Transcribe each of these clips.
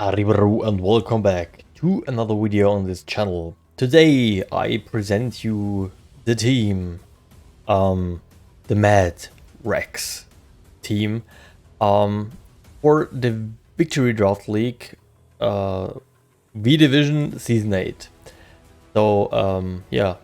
Arrivederci and welcome back to another video on this channel. Today I present you the team, the Mad Rex team, for the Victory Draft League, V Division Season 8. So, yeah.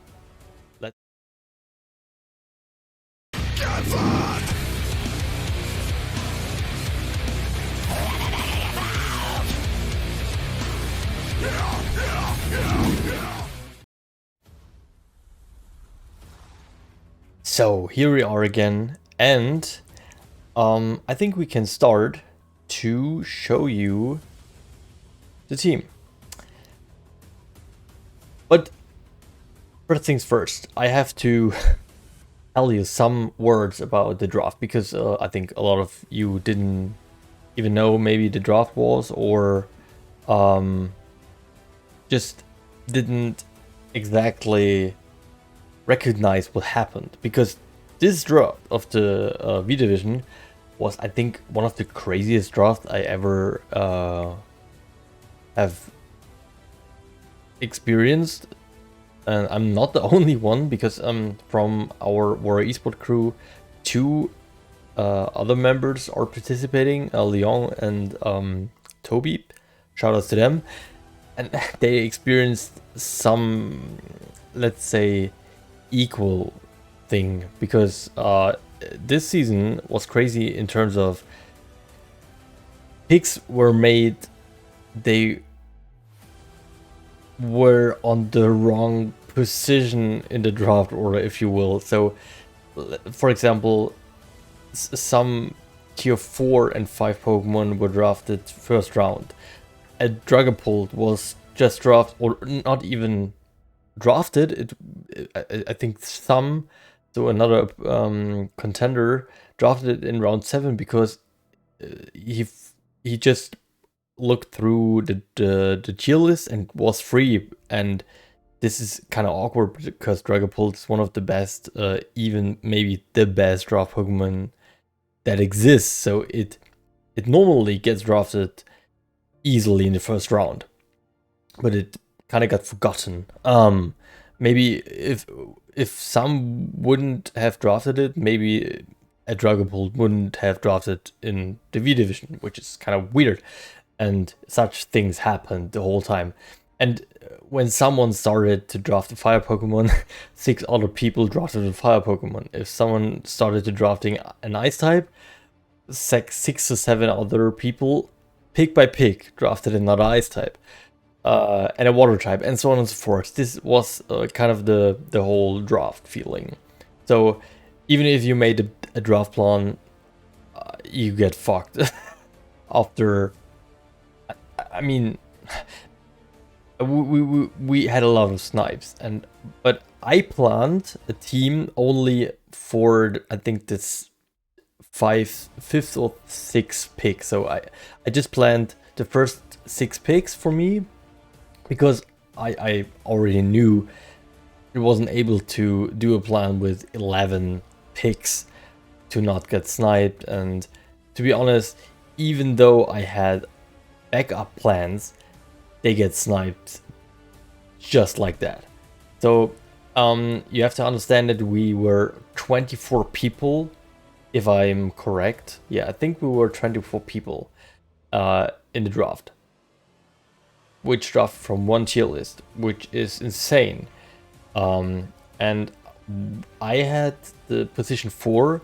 So here we are again, and I think we can start to show you the team. But first things first, I have to tell you some words about the draft, because I think a lot of you didn't even know maybe the draft was, or just didn't exactly recognize what happened, because this draft of the V Division was, I think, one of the craziest drafts I ever have experienced. And I'm not the only one, because from our Warrior Esport crew, two other members are participating, Leon and Toby. Shout outs to them. And they experienced some, let's say, equal thing, because this season was crazy in terms of picks were made, they were on the wrong position in the draft order, if you will. So for example, some tier 4 and 5 Pokemon were drafted first round. A Dragapult was just drafted, or not even drafted. I think some, so another contender drafted it in round 7, because he just looked through the tier list and was free. And this is kind of awkward, because Dragapult is one of the best, even maybe the best draft Pokemon that exists. So it normally gets drafted easily in the first round, but it kind of got forgotten. Maybe if some wouldn't have drafted it, maybe a Dragapult wouldn't have drafted in the V Division, which is kind of weird. And such things happened the whole time. And when someone started to draft a fire Pokemon, 6 other people drafted a fire Pokemon. If someone started to drafting an ice type, 6 to 7 other people, pick by pick, drafted another ice type. And a water type, and so on and so forth. This was kind of the whole draft feeling. So even if you made a draft plan, you get fucked after. I mean, we had a lot of snipes, but I planned a team only for, I think, this fifth or sixth pick. So I just planned the first 6 picks for me, because I already knew it wasn't able to do a plan with 11 picks to not get sniped. And to be honest, even though I had backup plans, they get sniped just like that. So you have to understand that we were 24 people, if I'm correct. Yeah, I think we were 24 people in the draft, which draft from one tier list, which is insane. And I had the position 4,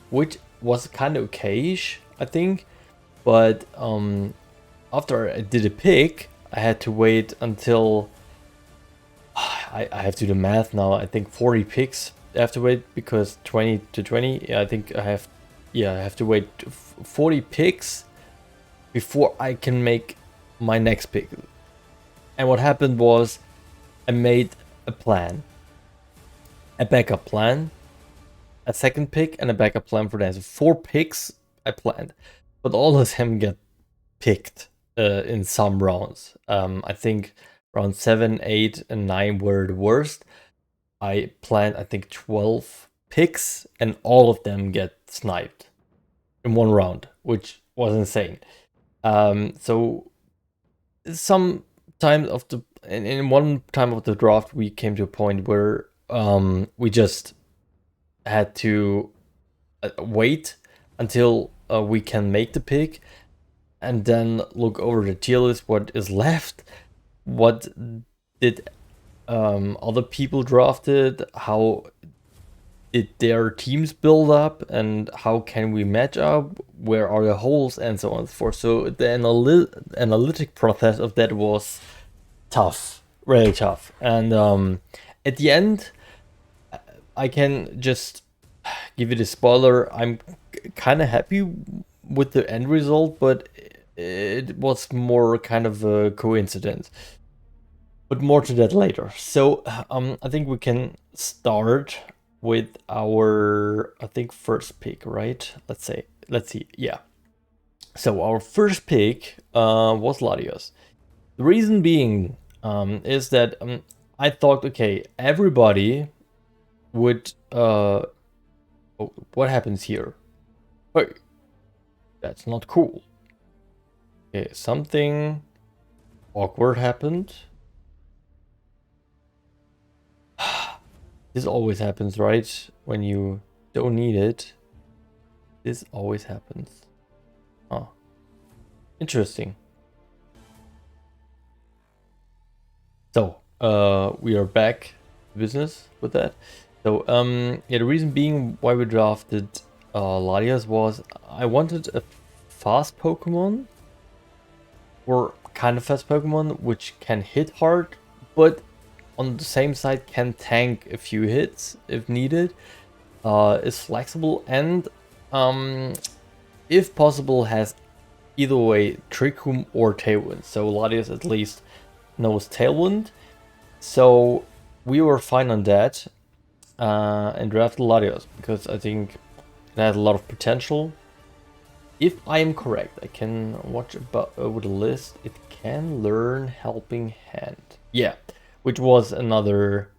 which was kind of okayish, I think. But after I did a pick, I had to wait until I have to do the math now. I think 40 picks I have to wait, because 20 to 20. Yeah, I think I have to wait 40 picks before I can make my next pick. And what happened was, I made a plan, a backup plan, a second pick, and a backup plan for that. So 4 picks I planned, but all of them get picked in some rounds. I think round 7, 8, and 9 were the worst. I planned, I think, 12 picks, and all of them get sniped in one round, which was insane. So some time of the in one time of the draft we came to a point where we just had to wait until we can make the pick and then look over the tier list, what is left, what did other people drafted, how did their teams build up, and how can we match up, where are the holes, and so on and so forth. So the analytic process of that was tough, really tough. And at the end, I can just give you the spoiler. I'm kind of happy with the end result, but it was more kind of a coincidence. But more to that later. So I think we can start with our, I think, first pick, right? Let's see, yeah. So our first pick was Latios. The reason being is that I thought, okay, everybody would, oh, what happens here? Wait, that's not cool. Okay, something awkward happened. This always happens, right? When you don't need it. This always happens. Oh. Interesting. So, we are back to business with that. So, yeah, the reason being why we drafted Latias was I wanted a fast Pokemon, or kind of fast Pokemon, which can hit hard, but on the same side can tank a few hits if needed, is flexible, and if possible has either way Trick Room or Tailwind. So Latias at least knows Tailwind, so we were fine on that and drafted Latias because I think it has a lot of potential. If I am correct, I can watch about over the list. It can learn Helping Hand. Yeah, which was another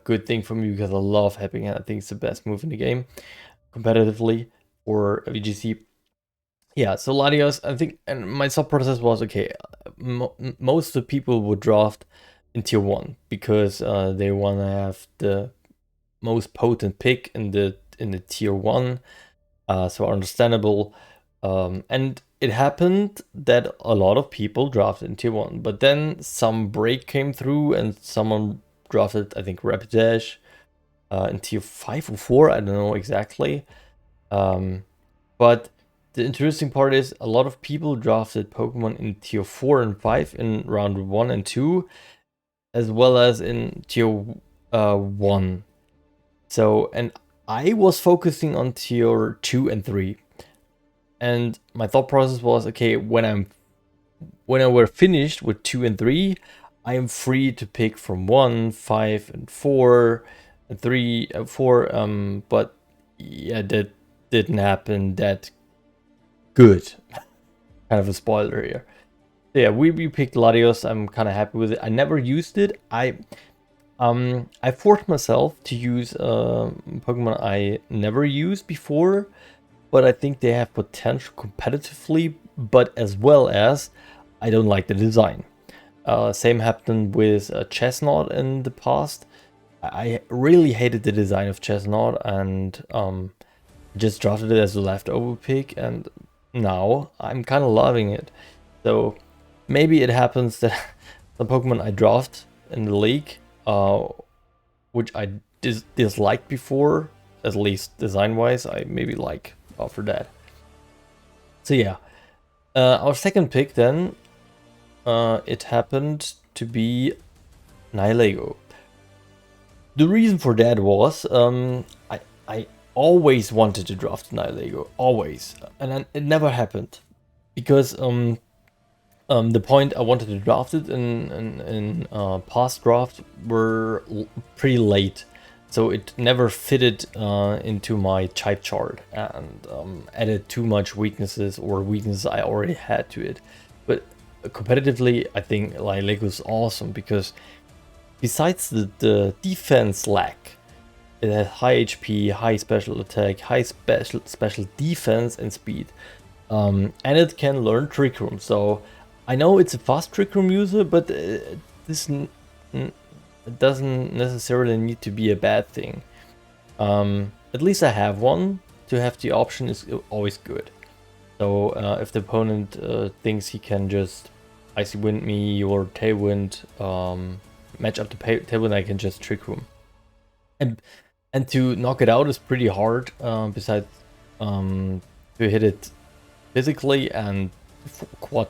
good thing for me because I love Helping Hand. I think it's the best move in the game competitively for VGC. Yeah, so Latios, I think, and my thought process was, okay, most of the people would draft in tier 1 because they want to have the most potent pick in the tier 1, so understandable. And it happened that a lot of people drafted in tier 1, but then some break came through and someone drafted, I think, Rapidash in tier 5 or 4, I don't know exactly. But the interesting part is a lot of people drafted Pokemon in tier 4 and 5 in round 1 and 2, as well as in tier 1. So, and I was focusing on tier 2 and 3. And my thought process was, okay, when I were finished with 2 and 3, I am free to pick from 1, 5, and 4, and 3, 4. But yeah, that didn't happen that good. Kind of a spoiler here. So yeah, we picked Latios. I'm kind of happy with it. I never used it. I forced myself to use Pokemon I never used before, but I think they have potential competitively, but as well as I don't like the design. Same happened with Chestnut in the past. I really hated the design of Chestnut and just drafted it as a leftover pick, and now I'm kind of loving it. So maybe it happens that the Pokemon I draft in the league, which I disliked before, at least design-wise, I maybe like after that. So yeah, our second pick then, it happened to be Nihilego. The reason for that was I always wanted to draft Nihilego, always, and it never happened because the point I wanted to draft it in past draft were pretty late, so it never fitted into my type chart and added too much weaknesses or weaknesses I already had to it. But competitively, I think Nihilego is awesome because besides the defense lack, it has high HP, high special attack, high special defense and speed, and it can learn Trick Room. So I know it's a fast Trick Room user, but this it doesn't necessarily need to be a bad thing. At least I have one. To have the option is always good. So if the opponent thinks he can just Icy Wind me or Tailwind, match up to Tailwind, I can just Trick Room. And to knock it out is pretty hard, besides to hit it physically and quad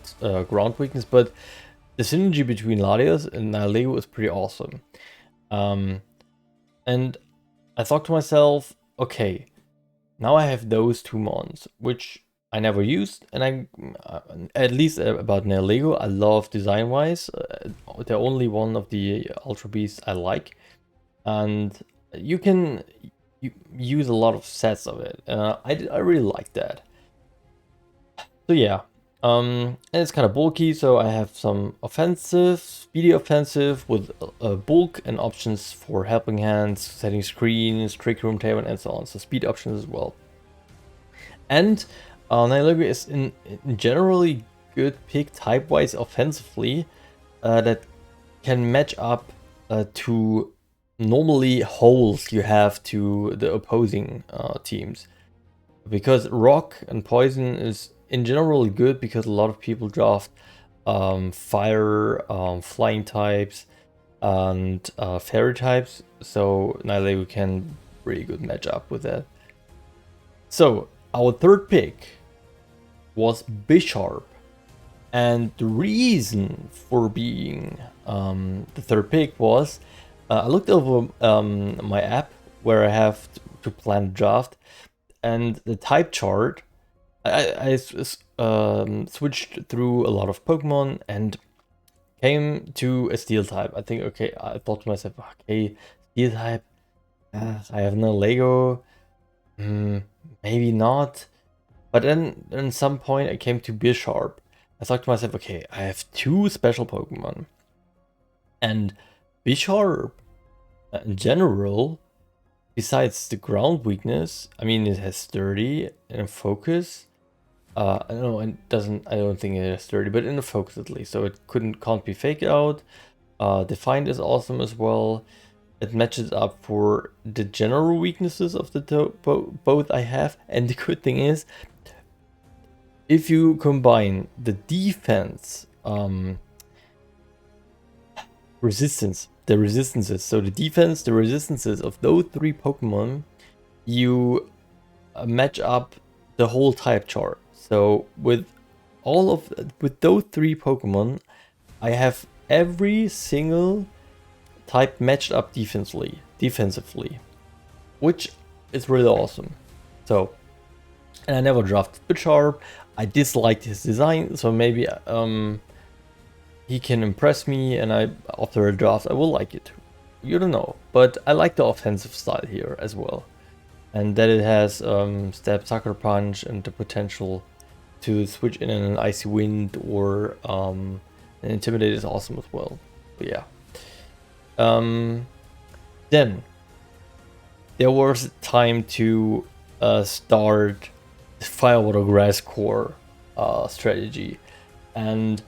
ground weakness, but the synergy between Latios and Nihilego is pretty awesome. And I thought to myself, okay, now I have those two mons, which I never used, and I, at least about Nihilego, I love design-wise. They're only one of the Ultra Beasts I like, and you can use a lot of sets of it. I really like that. So yeah, and it's kind of bulky, so I have some offensive, speedy offensive with bulk and options for helping hands, setting screens, trick room tailwind, and so on. So speed options as well. And Nihilego is in generally good pick type-wise offensively that can match up to normally holes you have to the opposing teams. Because rock and poison is in general good because a lot of people draft fire, flying types, and fairy types. So Nihilego can really good match up with that. So our third pick was Bisharp. And the reason for being the third pick was I looked over my app where I have to plan a draft, and the type chart, I switched through a lot of Pokemon and came to a Steel type. I think, okay, I thought to myself, okay, Steel type, I have no Lego, maybe not. But then at some point I came to Bisharp. I thought to myself, okay, I have two special Pokemon. And Bisharp, in general, besides the ground weakness, I mean, it has sturdy and focus. I don't know, it doesn't, I don't think it has sturdy, but in the focus at least. So it can't be faked out. Defined is awesome as well. It matches up for the general weaknesses of the both I have. And the good thing is, if you combine the defense, resistances, so the defense, the resistances of those three Pokemon, you match up the whole type chart. So with those three Pokemon, I have every single type matched up defensively, which is really awesome. So, and I never drafted Bisharp. I disliked his design, so maybe he can impress me, and after a draft I will like it. You don't know, but I like the offensive style here as well, and that it has Stab, Sucker Punch, and the potential to switch in an Icy Wind or an Intimidate is awesome as well. But yeah. Then there was time to start Fire, Water, Grass core strategy, and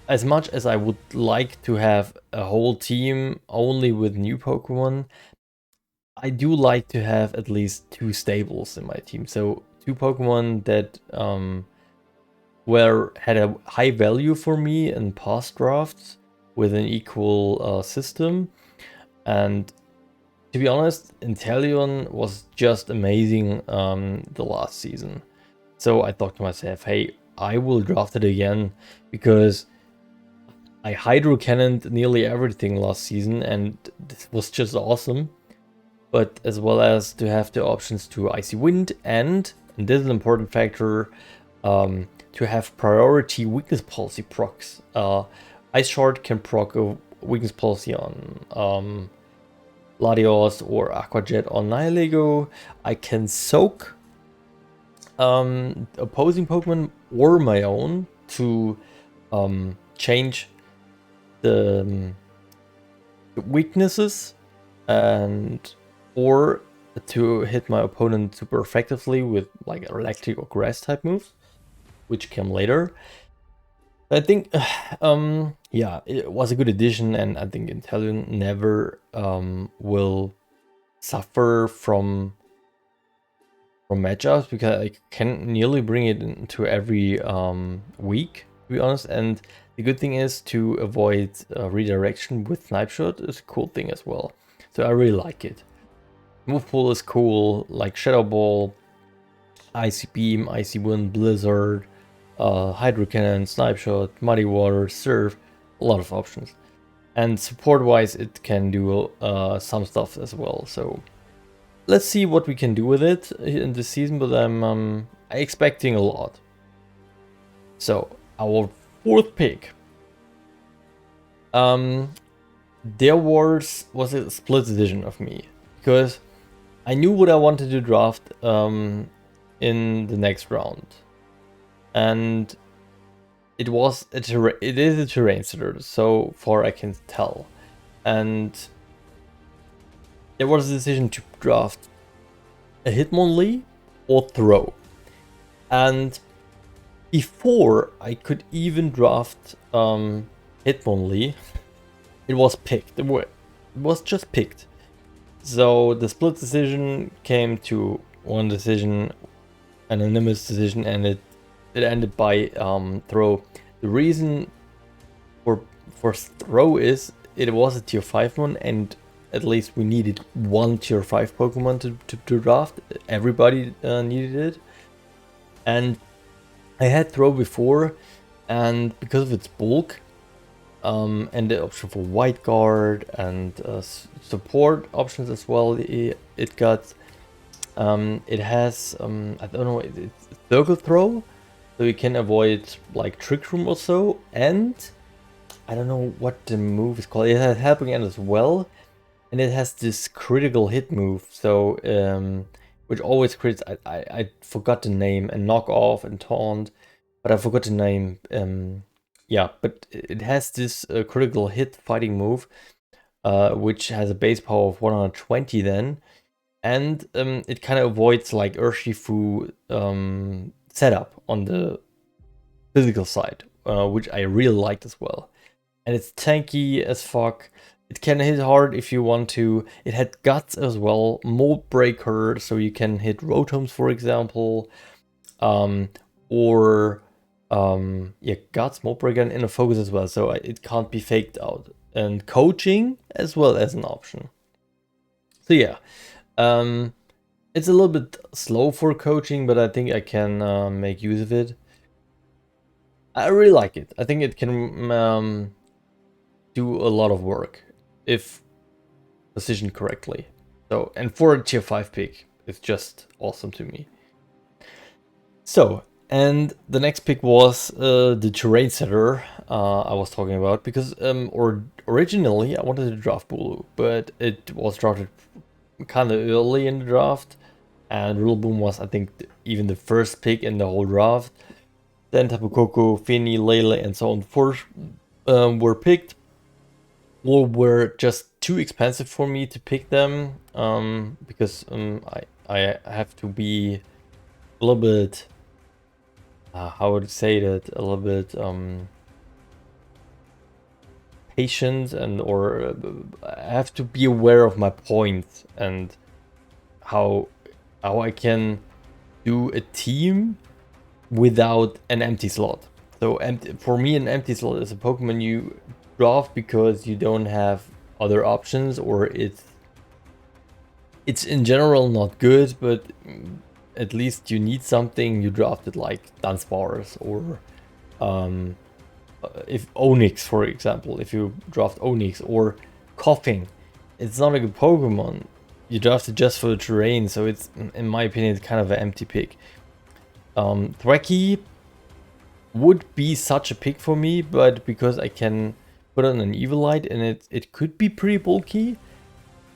as much as I would like to have a whole team only with new Pokemon, I do like to have at least two stables in my team. So two Pokemon that had a high value for me in past drafts with an equal system. And to be honest, Inteleon was just amazing the last season. So I thought to myself, hey, I will draft it again because I Hydro Cannoned nearly everything last season and this was just awesome. But as well as to have the options to Icy Wind and this is an important factor, to have priority weakness policy procs. Ice Shard can proc a weakness policy on Latios or Aqua Jet on Nihilego. I can soak opposing Pokemon or my own to change the weaknesses or to hit my opponent super effectively with like electric or grass type moves. which came later. I think, yeah, it was a good addition, and I think Inteleon never will suffer from matchups, because I can nearly bring it into every week, to be honest. And the good thing is to avoid redirection with Snipe Shot is a cool thing as well. So I really like it. Move pool is cool, like Shadow Ball, Icy Beam, Icy Wind, Blizzard, Hydro Cannon, Snipe Shot, Muddy Water, Surf, a lot of options. And support wise, it can do some stuff as well. So let's see what we can do with it in this season, but I'm expecting a lot. So our fourth pick. There was a split decision of me, because I knew what I wanted to draft in the next round, and it is a terrain setter, so far I can tell, and there was a decision to draft a Hitmonlee or Throw, and before I could even draft Hitmonlee, it was picked. It was just picked. So the split decision came to one decision, an unanimous decision, and it ended by Throw. The reason for Throw is it was a tier 5 one, and at least we needed one tier 5 Pokemon to draft. Everybody needed it. And I had Throw before, and because of its bulk, and the option for White Guard and support options as well, it got, it has, I don't know, it's Circle Throw, so you can avoid like Trick Room or so, and I don't know what the move is called. It has Helping Hand as well, and it has this critical hit move, so which always crits. I forgot the name, and Knock Off and Taunt, but I forgot the name. Yeah, but it has this critical hit fighting move, which has a base power of 120 then, and it kind of avoids like Urshifu setup on the physical side, which I really liked as well. And it's tanky as fuck. It can hit hard if you want to. It had Guts as well, Mold Breaker, so you can hit Rotoms, for example, or yeah, Guts, Mold Breaker, and Inner Focus as well, so it can't be faked out. And Coaching as well as an option. So yeah, it's a little bit slow for Coaching, but I think I can make use of it. I really like it. I think it can do a lot of work if positioned correctly. So, and for a tier 5 pick, it's just awesome to me. So, and the next pick was the terrain setter I was talking about, because originally I wanted to draft Bulu, but it was drafted kind of early in the draft, and Rillaboom was, I think, even the first pick in the whole draft. Then Tapu Koko, Finny, Lele, and so on forth were picked, or were just too expensive for me to pick them, because I have to be a little bit, how would I say that, a little bit patient, and or I have to be aware of my points and how I can do a team without an empty slot. So for me, an empty slot is a Pokemon you draft because you don't have other options, or it's in general not good, but at least you need something. You drafted like Dunsparce, or if Onyx, for example, if you draft Onyx, or Coughing, it's not a good Pokemon. You drafted just for the terrain, so it's, in my opinion, it's kind of an empty pick. Thwackey would be such a pick for me, but because I can put on an Evilite, and it could be pretty bulky,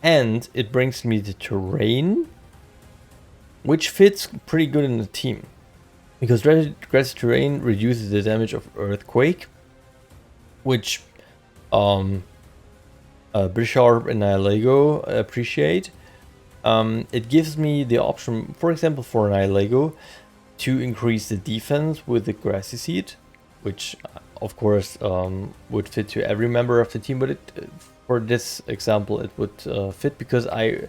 and it brings me the terrain, which fits pretty good in the team, because grassy terrain reduces the damage of Earthquake, which Bisharp and Nihilego appreciate. It gives me the option, for example, for Nihilego, to increase the defense with the Grassy Seed, which of course would fit to every member of the team, but for this example it would fit because I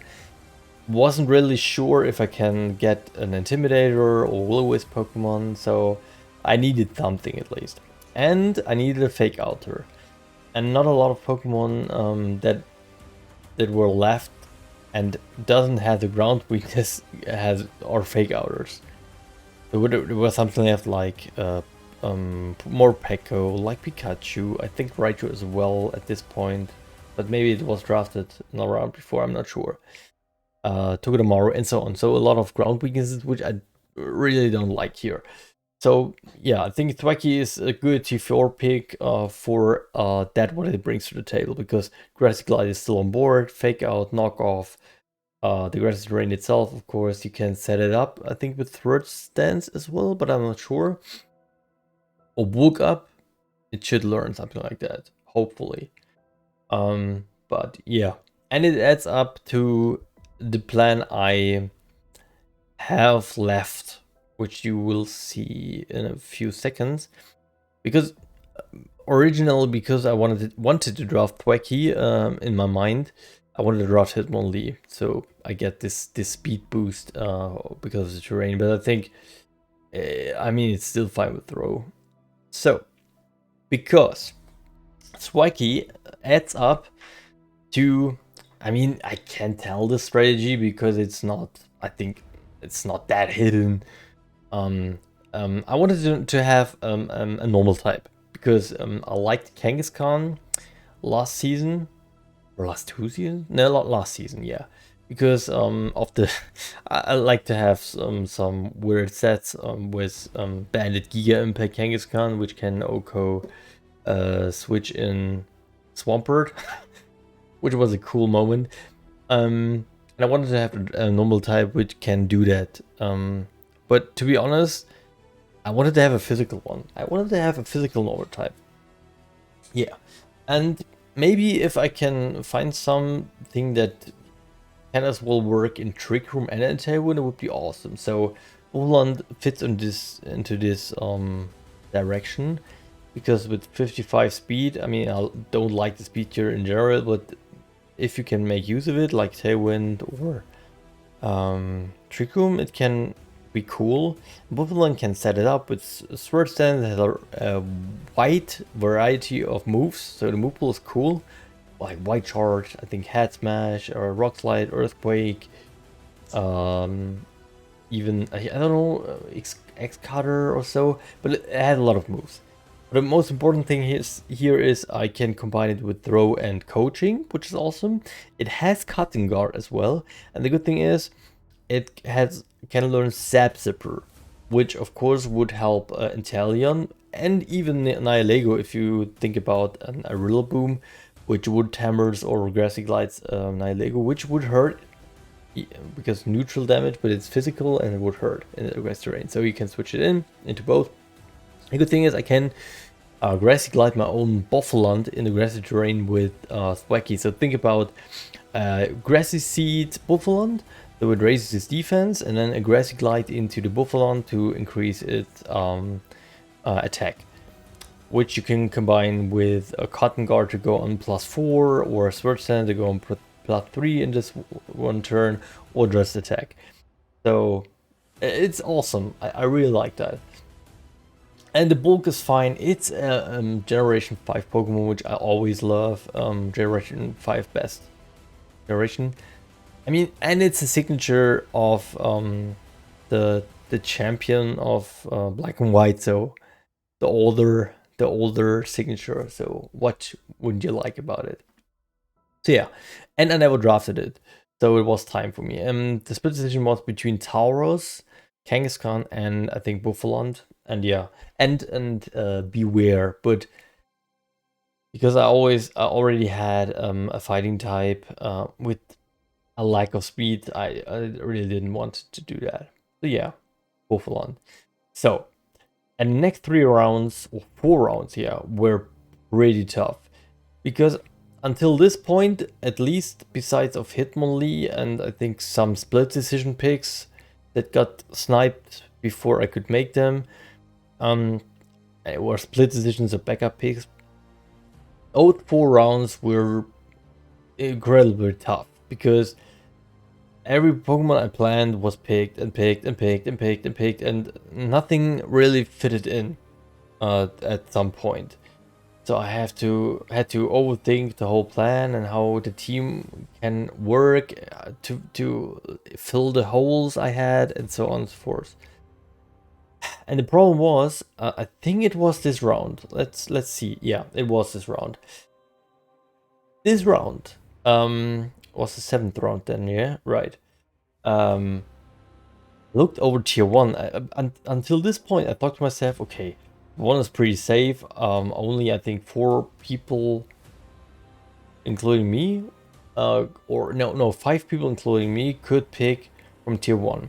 wasn't really sure if I can get an Intimidator or Will-O-Wisp Pokemon, so I needed something at least. And I needed a Fake Outer. And not a lot of Pokemon that were left and doesn't have the ground weakness are Fake Outers. There was something left like more Pekko, like Pikachu, I think Raichu as well at this point, but maybe it was drafted in a round before, I'm not sure. Togedemaru and so on. So a lot of ground weaknesses, which I really don't like here. So yeah, I think Thwackey is a good T4 pick for that what it brings to the table, because Grassy Glide is still on board, Fake Out, Knock Off, the Grassy Terrain itself, of course, you can set it up, I think with Third Stance as well, but I'm not sure. Or Book Up, it should learn something like that, hopefully. But yeah, and it adds up to the plan I have left, which you will see in a few seconds, because originally, because I wanted to draft Thwackey in my mind, I wanted to draft Hitmonlee, so I get this speed boost because of the terrain. But I think, I mean, it's still fine with Throw. So, because Thwackey adds up to, I mean, I can't tell the strategy because it's not, I think it's not that hidden. I wanted to have a normal type because I liked Kangaskhan last season, or last 2 seasons? No, last season, yeah. Because of the, I like to have some weird sets with Bandit Giga Impact Kangaskhan, which can OHKO switch in Swampert, which was a cool moment. And I wanted to have a normal type which can do that. But to be honest, I wanted to have a physical one. I wanted to have a physical normal type. Yeah. And maybe if I can find something that can as well work in Trick Room and in Tailwind, it would be awesome. So Uland fits into this direction, because with 55 speed, I mean, I don't like the speed tier in general, but if you can make use of it, like Tailwind or Trick Room, it can be cool. Buffalon can set it up with Sword Stance, has a wide variety of moves, so the move pool is cool, like White Charge, I think Head Smash, or Rock Slide, Earthquake, even, I don't know, X Cutter or so, but it has a lot of moves. But the most important thing here is I can combine it with Throw and Coaching, which is awesome. It has Cutting Guard as well, and the good thing is it can learn Zap Zipper, which of course would help Inteleon and even Nihilego if you think about a Rillaboom, which would Hammers or Grassy Glides Nihilego, which would hurt because neutral damage, but it's physical and it would hurt in the grass terrain. So you can switch it into both. The good thing is I can Grassy Glide my own Buffalon in the grassy terrain with Thwackey. So think about Grassy Seed Buffalon, so it raises its defense, and then a Grassy Glide into the Buffalon to increase its attack, which you can combine with a Cotton Guard to go on +4, or a Sword Stance to go on +3 in just one turn, or just attack. So it's awesome. I really like that. And the bulk is fine. It's a Generation 5 Pokemon, which I always love. Generation 5 best generation. I mean, and it's a signature of the champion of Black and White, so the older signature. So what wouldn't you like about it? So yeah, and I never drafted it, so it was time for me. The split decision was between Tauros, Kangaskhan, and I think Buffalon, and yeah, and Beware, but because I already had a fighting type with a lack of speed, I really didn't want to do that. So yeah, Buffalon. So, and the next 3 rounds, or 4 rounds, yeah, were pretty tough, because until this point, at least, besides of Hitmonlee and I think some split decision picks that got sniped before I could make them. It were split decisions of backup picks. All 4 rounds were incredibly tough because every Pokemon I planned was picked and picked and picked and picked and picked, and nothing really fitted in at some point. So I had to overthink the whole plan and how the team can work to fill the holes I had, and so on and so forth. And the problem was, I think it was this round. Let's see. Yeah, it was this round. This round was the 7th round then, yeah, right. Looked over tier 1. Until this point, I thought to myself, okay, 1 is pretty safe. Only I think 4 people, including me, or no, 5 people including me could pick from tier 1.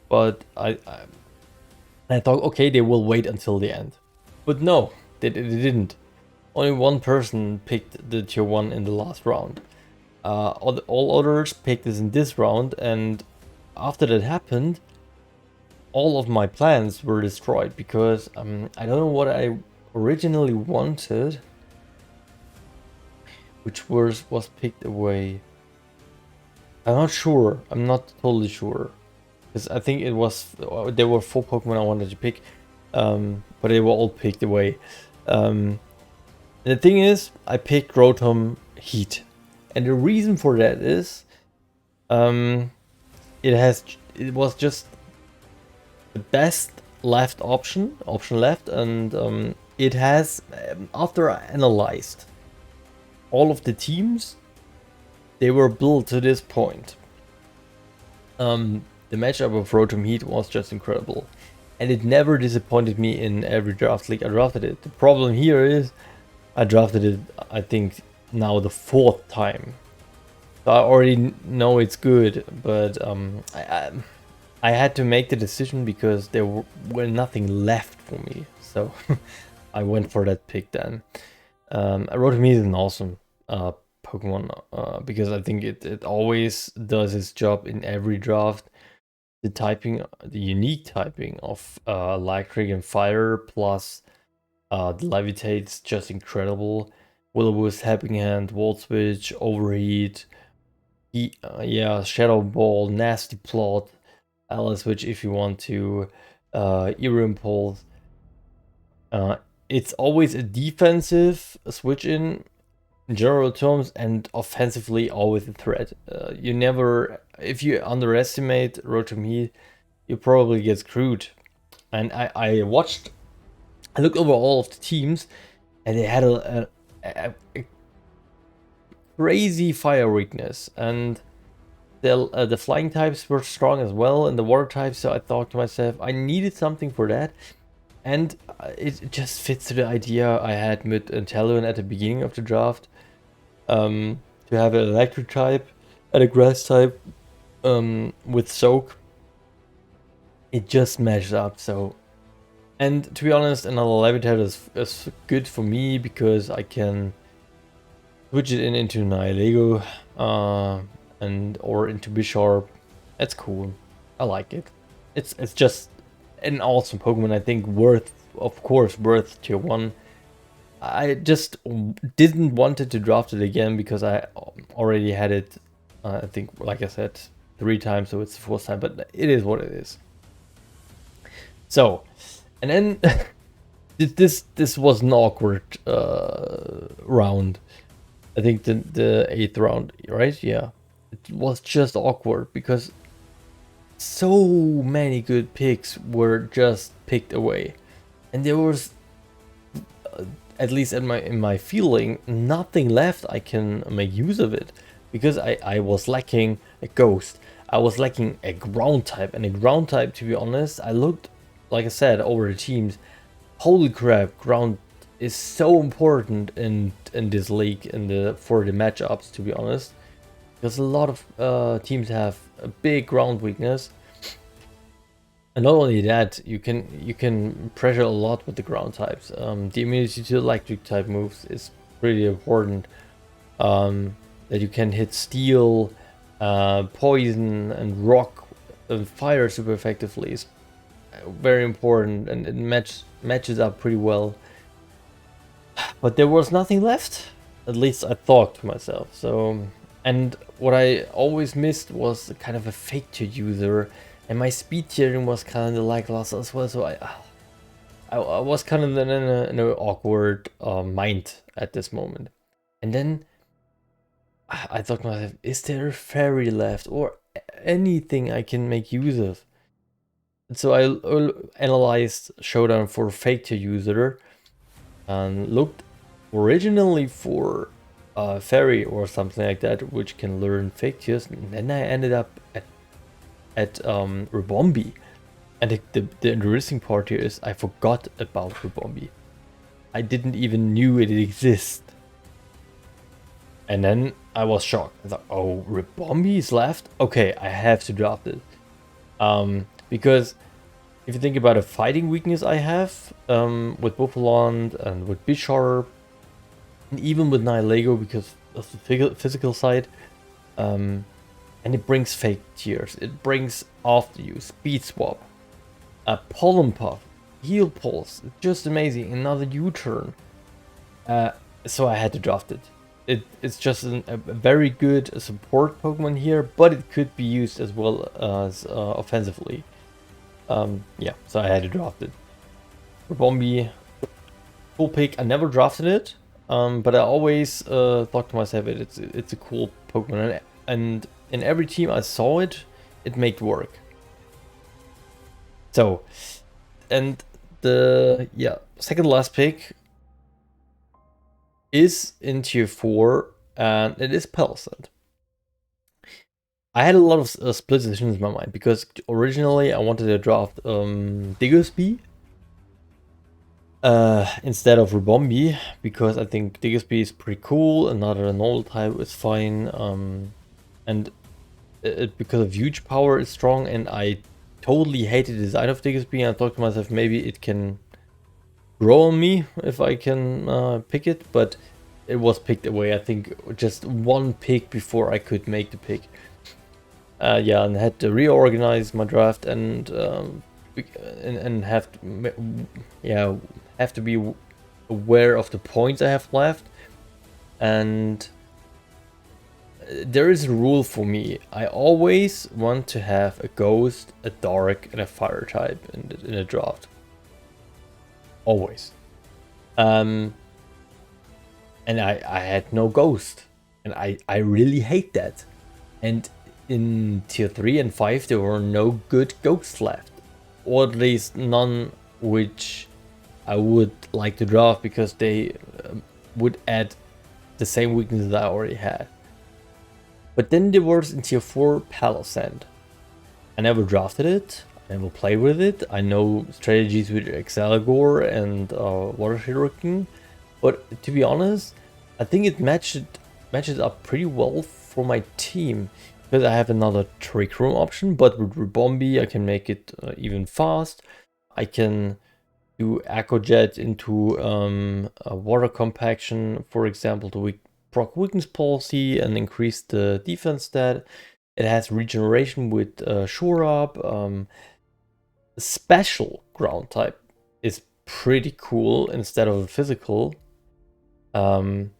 But I thought, okay, they will wait until the end. But no, they didn't. Only 1 person picked the tier 1 in the last round. All others picked this in this round, and after that happened, all of my plans were destroyed because I don't know what I originally wanted, which was picked away. I'm not sure. I'm not totally sure. Because I think it was, there were 4 Pokemon I wanted to pick, but they were all picked away. The thing is, I picked Rotom Heat, and the reason for that is, it was just the best left option left, and it has, after I analyzed all of the teams, they were built to this point. The matchup of Rotom Heat was just incredible, and it never disappointed me in every draft league I drafted it. The problem here is I drafted it, I think, now the 4th time. So I already know it's good, but I had to make the decision because there were nothing left for me. So I went for that pick then. Rotom Heat is an awesome Pokemon because I think it always does its job in every draft. The unique typing of Electric and Fire plus the Levitate is just incredible. Will-O-Wisp, Helping Hand, Volt Switch, Overheat, yeah, Shadow Ball, Nasty Plot, Alice Switch if you want to, Ear Impulse. It's always a defensive switch in general terms, and offensively always a threat. You never, if you underestimate Rotom Heat, you probably get screwed. And I looked over all of the teams, and they had a crazy fire weakness, and the flying types were strong as well, and the water types. So I thought to myself, I needed something for that, and it just fits to the idea I had with Talon at the beginning of the draft, to have an electric type and a grass type with soak. It just matches up. So, and to be honest, another Levitate is good for me because I can switch it into Nihilego or into Bisharp. That's cool. I like it. It's just an awesome Pokemon. I think worth tier 1. I just didn't want it to draft it again because I already had it, I think, like I said, 3 times, so it's the 4th time, but it is what it is. So, and then this was an awkward round. I think the 8th round, right? Yeah, it was just awkward because so many good picks were just picked away, and there was, at least in my feeling, nothing left I can make use of it, because I was lacking a ghost, I was lacking a ground type, and a ground type, to be honest, I looked, like I said, over the teams. Holy crap, ground is so important in this league, for the matchups, to be honest, because a lot of teams have a big ground weakness. And not only that, you can pressure a lot with the ground types. The immunity to electric type moves is pretty important. That you can hit steel, poison, and rock, and fire super effectively. very important, and it matches up pretty well. But there was nothing left. At least I thought to myself. So, and what I always missed was kind of a fake tier user, and my speed tiering was kind of lackluster as well. So I was kind of in an awkward mind at this moment. And then I thought to myself, is there a fairy left or anything I can make use of? And so I analyzed Showdown for fake tier user and looked originally for fairy or something like that, which can learn fake tiers. And then I ended up at Rebombi. And the interesting part here is I forgot about Rebombi. I didn't even knew it exists. And then I was shocked. I thought, oh, Rebombi is left? Okay, I have to draft it. Because if you think about a fighting weakness I have with Buffalond and with Bisharp, and even with Nihilego because of the physical side, and it brings fake tiers. It brings after you, speed swap, a pollen puff, heal pulse, just amazing. Another U-turn. So I had to draft it. It's just a very good support Pokemon here, but it could be used as well as offensively. Yeah, so I had to draft it. Rebombi, cool pick. I never drafted it, but I always thought to myself it's a cool Pokemon, and in every team I saw it, it made work. So, and the second last pick is in tier 4, and it is Palisand. I had a lot of split decisions in my mind, because originally I wanted to draft Diggersby instead of Rebombi, because I think Diggersby is pretty cool, another normal type is fine, and because of huge power it's strong, and I totally hated the design of Diggersby, and I thought to myself maybe it can grow on me if I can pick it, but it was picked away. I think just one pick before I could make the pick. Yeah, and I had to reorganize my draft and have to be aware of the points I have left. And there is a rule for me. I always want to have a ghost, a dark, and a fire type in a draft. Always. And I had no ghost, and I really hate that. And in tier 3 and 5 there were no good ghosts left, or at least none which I would like to draft, because they would add the same weaknesses I already had. But then there was in tier 4 Palisand. I never drafted it, I never played with it. I know strategies with Excelgor and Water, but to be honest, I think it matches up pretty well for my team, because I have another Trick Room option, but with Rebombi I can make it even fast. I can do Echo Jet into a Water Compaction, for example, to proc Weakness Policy and increase the defense stat. It has regeneration with Shore Up. Special ground type is pretty cool instead of a physical. And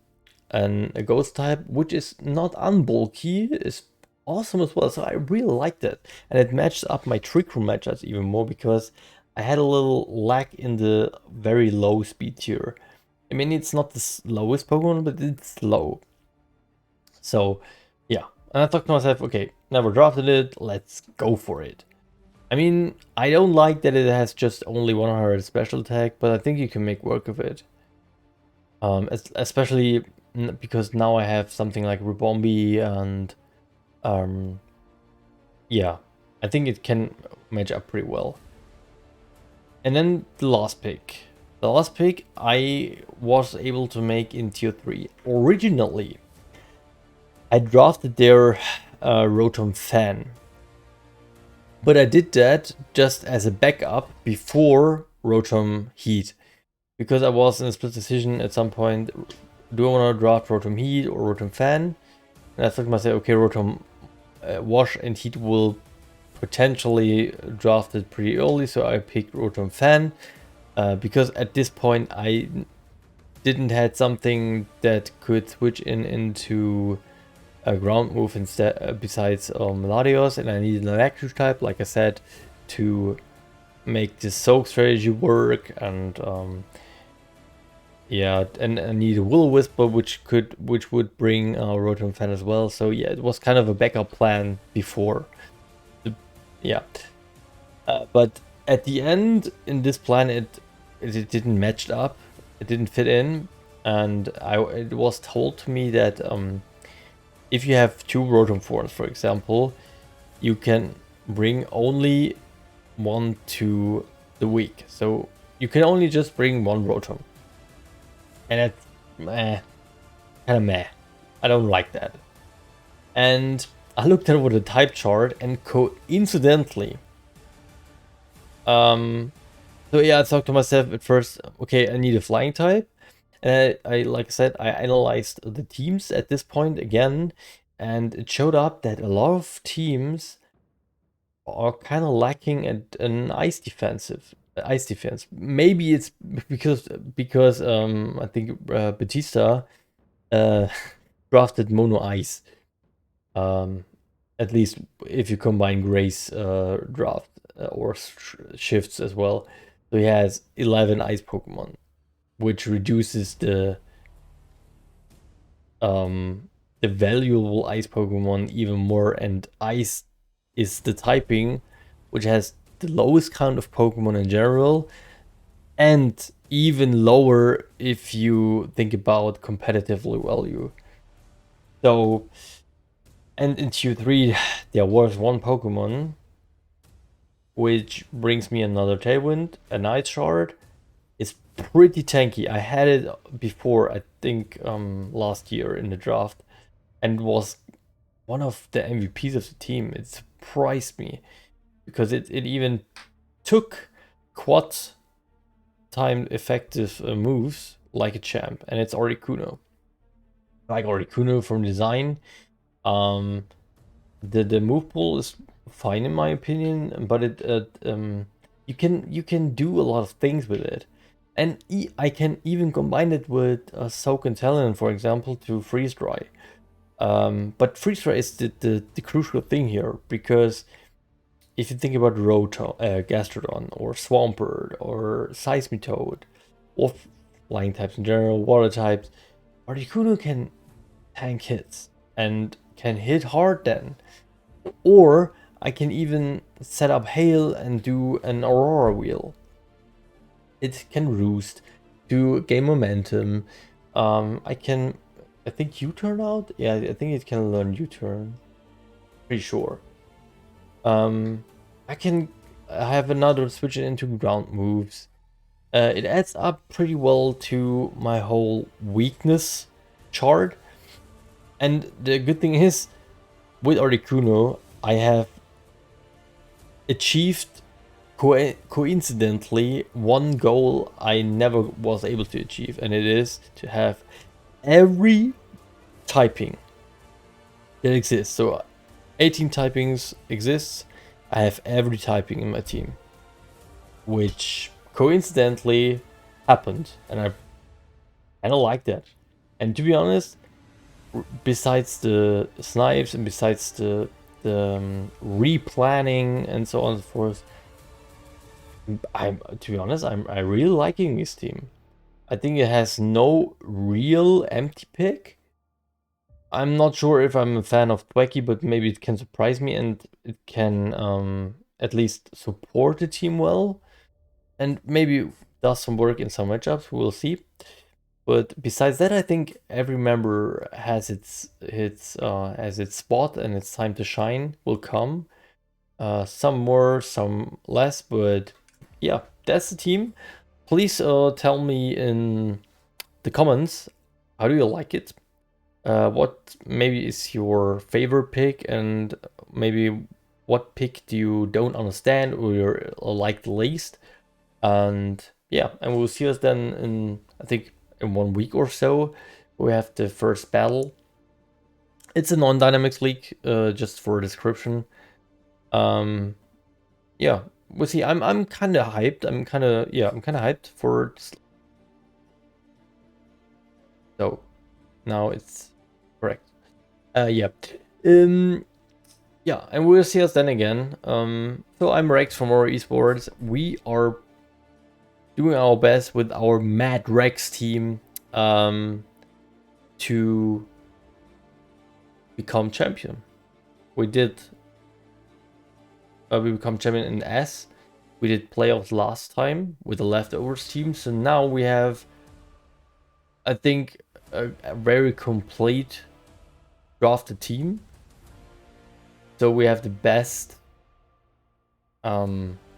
a ghost type, which is not unbulky, is awesome as well. So I really liked it, and it matched up my Trick Room matchups even more, because I had a little lack in the very low speed tier. I mean, it's not the slowest Pokemon, but it's low. So yeah, and I thought to myself, okay, never drafted it, let's go for it. I mean, I don't like that it has just only 100 special attack, but I think you can make work of it. Especially because now I have something like Rebombi, and yeah, I think it can match up pretty well. And then the last pick. The last pick I was able to make in tier 3. Originally, I drafted their Rotom Fan. But I did that just as a backup before Rotom Heat, because I was in a split decision at some point. Do I want to draft Rotom Heat or Rotom Fan? And I thought to myself, okay, Rotom Wash and Heat will potentially drafted pretty early, so I picked Rotom Fan because at this point I didn't had something that could switch into a ground move instead besides Latios, and I needed an electric type, like I said, to make this soak strategy work. And yeah, and I need a Will-O-Wisp, which would bring Rotom Fan as well. So yeah, it was kind of a backup plan before. Yeah, but at the end in this plan, it didn't match up. It didn't fit in, and it was told to me that if you have 2 Rotom forms, for example, you can bring only 1 to the week. So you can only just bring 1 Rotom. And it's meh, kind of meh. I don't like that. And I looked over the type chart, and coincidentally, so yeah, I thought to myself at first, okay, I need a flying type. And I like I said, I analyzed the teams at this point again, and it showed up that a lot of teams are kind of lacking an ice defense. Maybe it's because I think Batista drafted mono ice. At least if you combine Gray's draft or shifts as well. So he has 11 ice Pokemon, which reduces the valuable ice Pokemon even more, and ice is the typing which has the lowest count of Pokemon in general, and even lower if you think about competitively value. So, and in Tier 3 there was 1 Pokemon which brings me another Tailwind, a Night Shard. It's pretty tanky. I had it before, I think last year in the draft, and was one of the MVPs of the team. It surprised me because it even took quad time effective moves like a champ, and it's Articuno. Like Articuno from design. The move pool is fine in my opinion, but you can do a lot of things with it. And I can even combine it with Soak and Talon, for example, to Freeze Dry. But Freeze Dry is the crucial thing here, because if you think about Gastrodon, or Swampert, or Seismitoad, or flying types in general, water types, Articuno can tank hits, and can hit hard then. Or I can even set up Hail and do an Aurora Wheel. It can roost to gain momentum. I think U-turn out? Yeah, I think it can learn U-turn. Pretty sure. I can have another switch it into ground moves. It adds up pretty well to my whole weakness chart. And the good thing is, with Articuno, I have achieved coincidentally 1 goal I never was able to achieve, and it is to have every typing that exists. So 18 typings exists. I have every typing in my team, which coincidentally happened, and I kind of like that. And to be honest, besides the snipes and besides the replanning and so on and so forth, to be honest, I'm really liking this team. I think it has no real empty pick. I'm not sure if I'm a fan of Thwacky, but maybe it can surprise me, and it can at least support the team well, and maybe does some work in some matchups. We'll see. But besides that, I think every member has its spot, and its time to shine will come. Some more, some less, but yeah, that's the team. Please tell me in the comments, how do you like it? What maybe is your favorite pick, and maybe what pick do you don't understand or you like the least? And yeah, and we'll see us then in, I think, in 1 week or so. We have the first battle. It's a non-dynamics league, just for a description. Yeah, we'll see. I'm kind of hyped. I'm kind of hyped for. So now it's correct. Yeah. Yeah, and we'll see us then again. So I'm Rex from R.EX. We are doing our best with our Mad Rex team to become champion. We did. We become champion in S. We did playoffs last time with the leftovers team. So now we have, I think, a very complete drafted team. So we have the best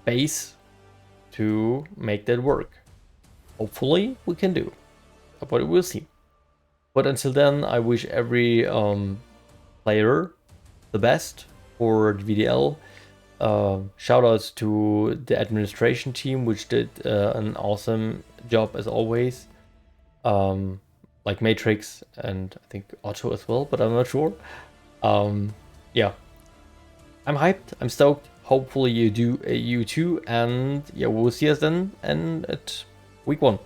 base to make that work. Hopefully we can do, but we'll see. But until then, I wish every player the best for the VDL. Shout outs to the administration team, which did an awesome job as always. Like Matrix and I think Otto as well, but I'm not sure. Yeah, I'm hyped. I'm stoked. Hopefully you do, you too. And yeah, we'll see us then and at week 1.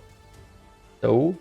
So